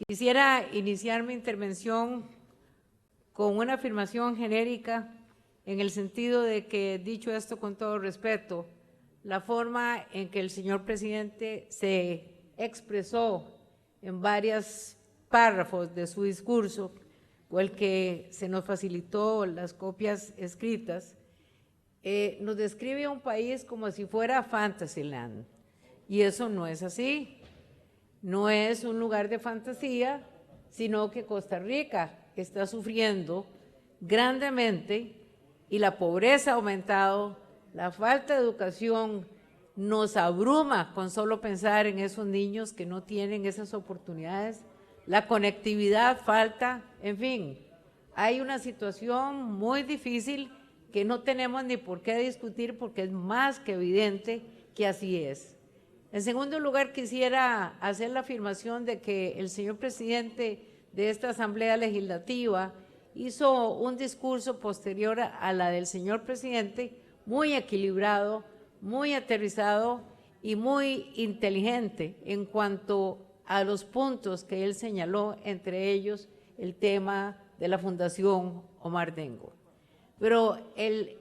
Quisiera iniciar mi intervención con una afirmación genérica en el sentido de que, dicho esto con todo respeto, la forma en que el señor presidente se expresó en varios párrafos de su discurso, o el que se nos facilitó las copias escritas, nos describe a un país como si fuera Fantasyland, y eso no es así. No es un lugar de fantasía, sino que Costa Rica está sufriendo grandemente y la pobreza ha aumentado, la falta de educación nos abruma con solo pensar en esos niños que no tienen esas oportunidades, la conectividad falta, en fin, hay una situación muy difícil que no tenemos ni por qué discutir porque es más que evidente que así es. En segundo lugar, quisiera hacer la afirmación de que el señor presidente de esta Asamblea Legislativa hizo un discurso posterior a la del señor presidente muy equilibrado, muy aterrizado y muy inteligente en cuanto a los puntos que él señaló, entre ellos el tema de la Fundación Omar Dengo. Pero el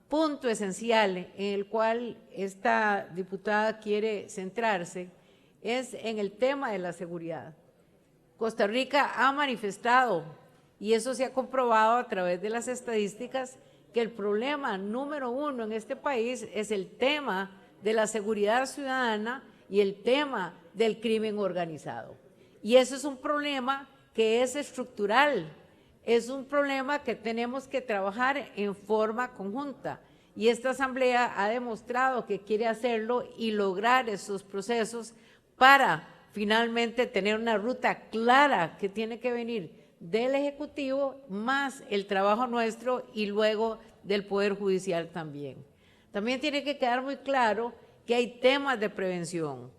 punto esencial en el cual esta diputada quiere centrarse es en el tema de la seguridad. Costa Rica ha manifestado, y eso se ha comprobado a través de las estadísticas, que el problema número uno en este país es el tema de la seguridad ciudadana y el tema del crimen organizado. Y eso es un problema que es estructural. Es un problema que tenemos que trabajar en forma conjunta y esta Asamblea ha demostrado que quiere hacerlo y lograr esos procesos para finalmente tener una ruta clara que tiene que venir del Ejecutivo más el trabajo nuestro y luego del Poder Judicial también. También tiene que quedar muy claro que hay temas de prevención,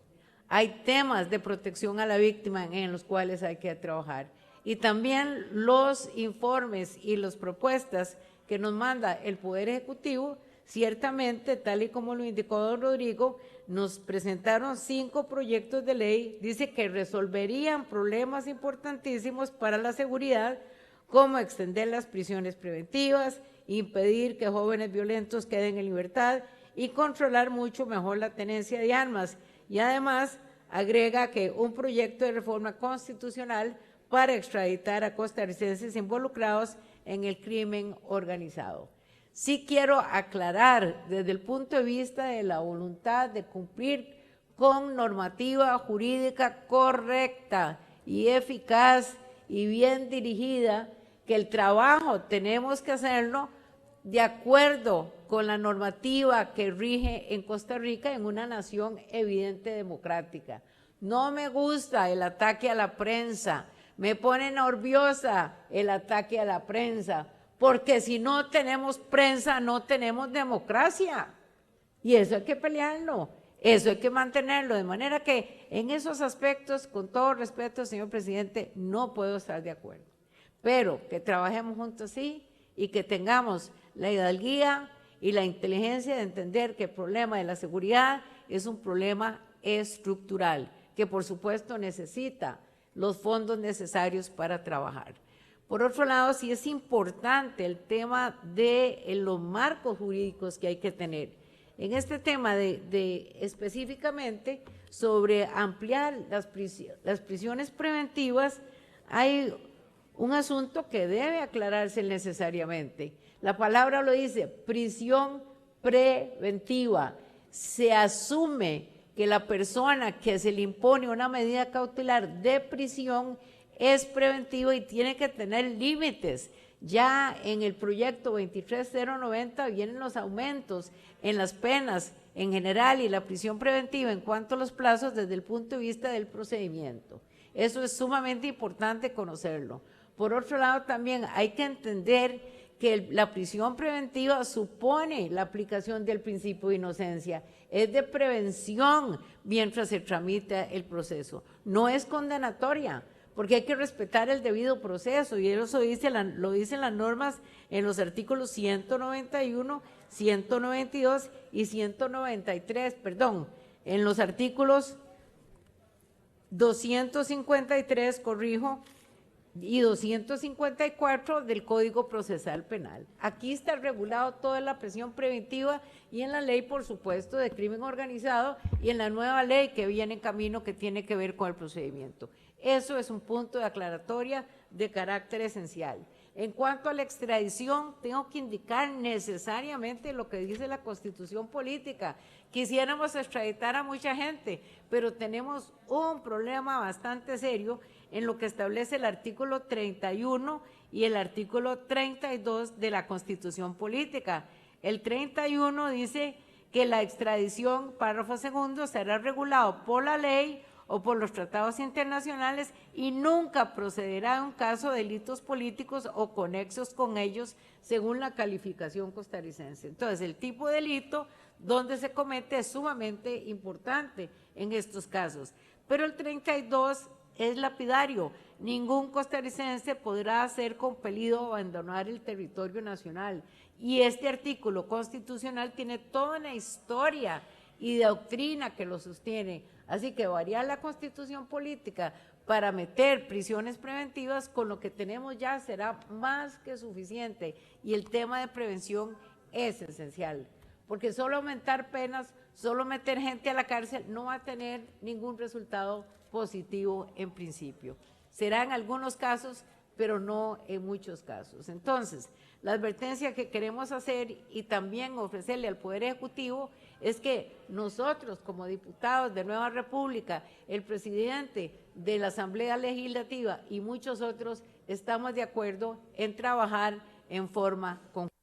hay temas de protección a la víctima en los cuales hay que trabajar. Y también los informes y las propuestas que nos manda el Poder Ejecutivo, ciertamente, tal y como lo indicó don Rodrigo, nos presentaron 5 proyectos de ley, dice que resolverían problemas importantísimos para la seguridad, como extender las prisiones preventivas, impedir que jóvenes violentos queden en libertad y controlar mucho mejor la tenencia de armas. Y además agrega que un proyecto de reforma constitucional para extraditar a costarricenses involucrados en el crimen organizado. Sí quiero aclarar desde el punto de vista de la voluntad de cumplir con normativa jurídica correcta y eficaz y bien dirigida, que el trabajo tenemos que hacerlo de acuerdo con la normativa que rige en Costa Rica en una nación evidente democrática. No me gusta el ataque a la prensa, me pone nerviosa el ataque a la prensa, porque si no tenemos prensa, no tenemos democracia. Y eso hay que pelearlo, eso hay que mantenerlo. De manera que en esos aspectos, con todo respeto, señor presidente, no puedo estar de acuerdo. Pero que trabajemos juntos sí y que tengamos la hidalguía y la inteligencia de entender que el problema de la seguridad es un problema estructural, que por supuesto necesita los fondos necesarios para trabajar. Por otro lado, sí es importante el tema de los marcos jurídicos que hay que tener. En este tema específicamente sobre ampliar las prisiones preventivas, hay un asunto que debe aclararse necesariamente. La palabra lo dice, prisión preventiva. Se asume que la persona que se le impone una medida cautelar de prisión es preventiva y tiene que tener límites. Ya en el proyecto 23090 vienen los aumentos en las penas en general y la prisión preventiva en cuanto a los plazos desde el punto de vista del procedimiento. Eso es sumamente importante conocerlo. Por otro lado, también hay que entender que la prisión preventiva supone la aplicación del principio de inocencia, es de prevención mientras se tramita el proceso, no es condenatoria, porque hay que respetar el debido proceso y eso lo dicen las normas en los artículos 191, 192 y 193, perdón, en los artículos 253, corrijo, y 254 del Código Procesal Penal. Aquí está regulado toda la prisión preventiva y en la ley, por supuesto, de crimen organizado y en la nueva ley que viene en camino que tiene que ver con el procedimiento. Eso es un punto de aclaratoria de carácter esencial. En cuanto a la extradición, tengo que indicar necesariamente lo que dice la Constitución Política. Quisiéramos extraditar a mucha gente, pero tenemos un problema bastante serio en lo que establece el artículo 31 y el artículo 32 de la Constitución Política. El 31 dice que la extradición, párrafo segundo, será regulado por la ley o por los tratados internacionales y nunca procederá en un caso de delitos políticos o conexos con ellos según la calificación costarricense. Entonces, el tipo de delito donde se comete es sumamente importante en estos casos. Pero el 32 es lapidario. Ningún costarricense podrá ser compelido a abandonar el territorio nacional. Y este artículo constitucional tiene toda una historia y doctrina que lo sostiene. Así que variar la Constitución Política para meter prisiones preventivas con lo que tenemos ya será más que suficiente. Y el tema de prevención es esencial, porque solo aumentar penas, solo meter gente a la cárcel no va a tener ningún resultado positivo en principio. Será en algunos casos, pero no en muchos casos. Entonces, la advertencia que queremos hacer y también ofrecerle al Poder Ejecutivo es que nosotros, como diputados de Nueva República, el presidente de la Asamblea Legislativa y muchos otros, estamos de acuerdo en trabajar en forma conjunta.